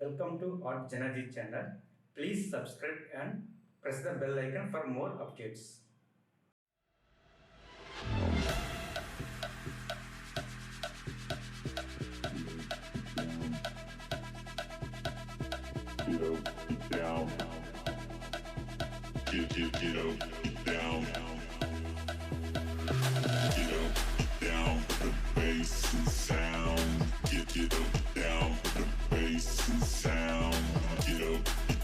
Welcome to artjanag channel. Please subscribe and press the bell icon for more updates. Get down. Get down. Get down. The bass and sound. Get down. The bass and sound. Get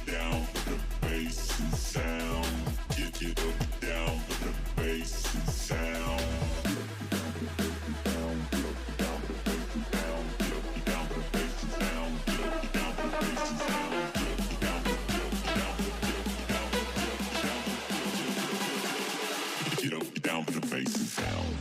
down. The bass and sound. Get down. The bass and sound. Get down for the bass and sound.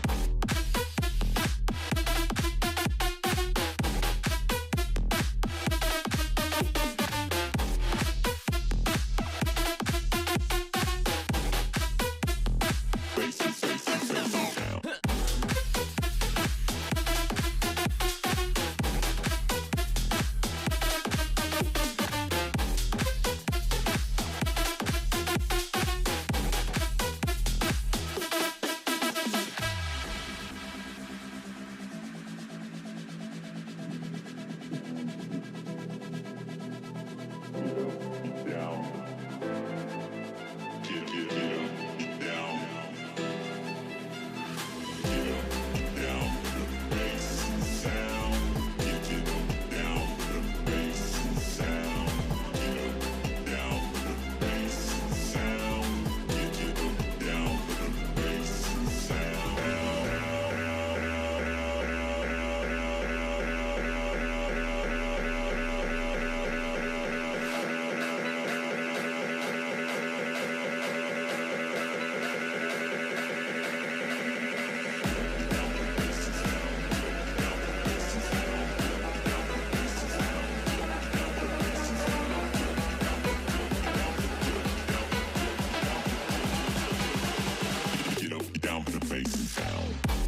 Down for the bass and sound.